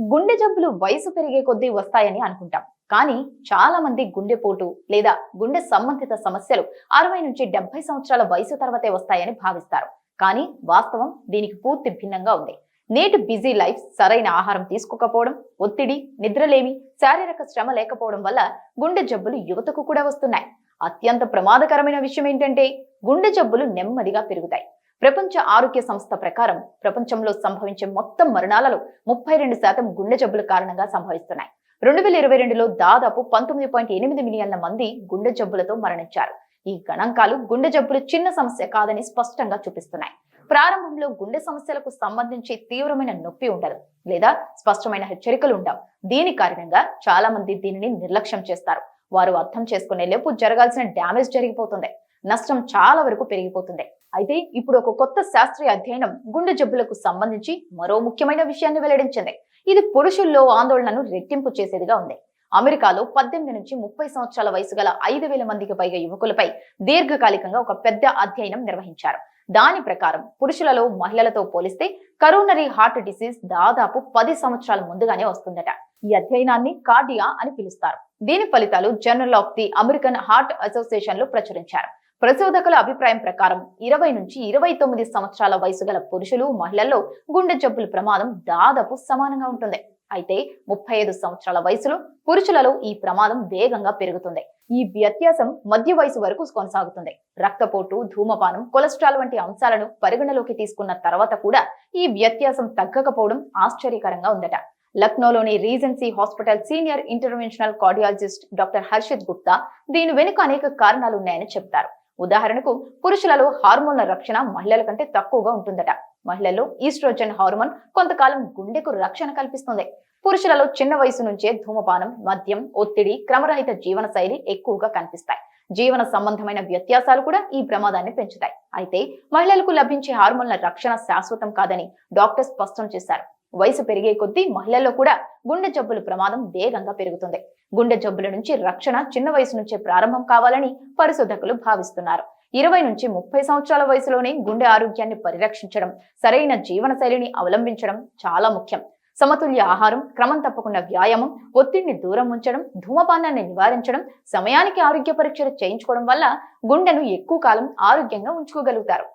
గుండె జబ్బులు వయసు పెరిగే కొద్దీ వస్తాయని అనుకుంటాం. కానీ చాలా మంది గుండెపోటు లేదా గుండె సంబంధిత సమస్యలు 60 నుంచి 70 సంవత్సరాల వయసు తర్వాతే వస్తాయని భావిస్తారు. కానీ వాస్తవం దీనికి పూర్తి భిన్నంగా ఉంది. నేటి బిజీ లైఫ్, సరైన ఆహారం తీసుకోకపోవడం, ఒత్తిడి, నిద్రలేమి, శారీరక శ్రమ లేకపోవడం వల్ల గుండె జబ్బులు యువతకు కూడా వస్తున్నాయి. అత్యంత ప్రమాదకరమైన విషయం ఏంటంటే గుండె జబ్బులు నెమ్మదిగా పెరుగుతాయి. ప్రపంచ ఆరోగ్య సంస్థ ప్రకారం ప్రపంచంలో సంభవించే మొత్తం మరణాలలో 32% గుండె జబ్బుల కారణంగా సంభవిస్తున్నాయి. 2022లో దాదాపు 19.8 మిలియన్ల మంది గుండె జబ్బులతో మరణించారు. ఈ గణాంకాలు గుండె జబ్బులు చిన్న సమస్య కాదని స్పష్టంగా చూపిస్తున్నాయి. ప్రారంభంలో గుండె సమస్యలకు సంబంధించి తీవ్రమైన నొప్పి ఉండదు లేదా స్పష్టమైన హెచ్చరికలు ఉండవు. దీని కారణంగా చాలా మంది దీనిని నిర్లక్ష్యం చేస్తారు. వారు అర్థం చేసుకునే లోపు జరగాల్సిన డ్యామేజ్ జరిగిపోతుంది, నష్టం చాలా వరకు పెరిగిపోతుంది. అయితే ఇప్పుడు ఒక కొత్త శాస్త్రీయ అధ్యయనం గుండె జబ్బులకు సంబంధించి మరో ముఖ్యమైన విషయాన్ని వెల్లడించింది. ఇది పురుషుల్లో ఆందోళనను రెట్టింపు చేసేదిగా ఉంది. అమెరికాలో 18 నుంచి 30 సంవత్సరాల వయసు గల 5,000 మందికి పైగా యువకులపై దీర్ఘకాలికంగా ఒక పెద్ద అధ్యయనం నిర్వహించారు. దాని ప్రకారం పురుషులలో మహిళలతో పోలిస్తే కరోనరీ హార్ట్ డిసీజ్ దాదాపు 10 సంవత్సరాల ముందుగానే వస్తుందట. ఈ అధ్యయనాన్ని కార్డియా అని పిలుస్తారు. దీని ఫలితాలు journal of the American heart association లో ప్రచురించారు. పరిశోధకుల అభిప్రాయం ప్రకారం 20 నుంచి 29 సంవత్సరాల వయసు గల పురుషులు, మహిళల్లో గుండె జబ్బుల ప్రమాదం దాదాపు సమానంగా ఉంటుంది. అయితే 35 సంవత్సరాల వయసులో పురుషులలో ఈ ప్రమాదం వేగంగా పెరుగుతుంది. ఈ వ్యత్యాసం మధ్య వయసు వరకు కొనసాగుతుంది. రక్తపోటు, ధూమపానం, కొలెస్ట్రాల్ వంటి అంశాలను పరిగణలోకి తీసుకున్న తర్వాత కూడా ఈ వ్యత్యాసం తగ్గకపోవడం ఆశ్చర్యకరంగా ఉందట. లక్నోలోని regency hospital senior interventional cardiologist doctor Harshit Gupta దీని వెనుక అనేక కారణాలు ఉన్నాయని చెప్తారు. ఉదాహరణకు పురుషులలో హార్మోన్ల రక్షణ మహిళల కంటే తక్కువగా ఉంటుందట. మహిళల్లో ఈస్ట్రోజన్ హార్మోన్ కొంతకాలం గుండెకు రక్షణ కల్పిస్తుంది. పురుషులలో చిన్న వయసు నుంచే ధూమపానం, మద్యం, ఒత్తిడి, క్రమరహిత జీవన శైలి ఎక్కువగా కనిపిస్తాయి. జీవన సంబంధమైన వ్యత్యాసాలు కూడా ఈ ప్రమాదాన్ని పెంచుతాయి. అయితే మహిళలకు లభించే హార్మోన్ల రక్షణ శాశ్వతం కాదని డాక్టర్ స్పష్టం చేశారు. వయసు పెరిగే కొద్దీ మహిళల్లో కూడా గుండె జబ్బుల ప్రమాదం వేగంగా పెరుగుతుంది. గుండె జబ్బుల నుంచి రక్షణ చిన్న వయసు నుంచే ప్రారంభం కావాలని పరిశోధకులు భావిస్తున్నారు. 20 నుంచి 30 సంవత్సరాల వయసులోనే గుండె ఆరోగ్యాన్ని పరిరక్షించడం, సరైన జీవన శైలిని అవలంబించడం చాలా ముఖ్యం. సమతుల్య ఆహారం, క్రమం తప్పకుండా వ్యాయామం, ఒత్తిడిని దూరం ఉంచడం, ధూమపానాన్ని నివారించడం, సమయానికి ఆరోగ్య పరీక్షలు చేయించుకోవడం వల్ల గుండెను ఎక్కువ కాలం ఆరోగ్యంగా ఉంచుకోగలుగుతారు.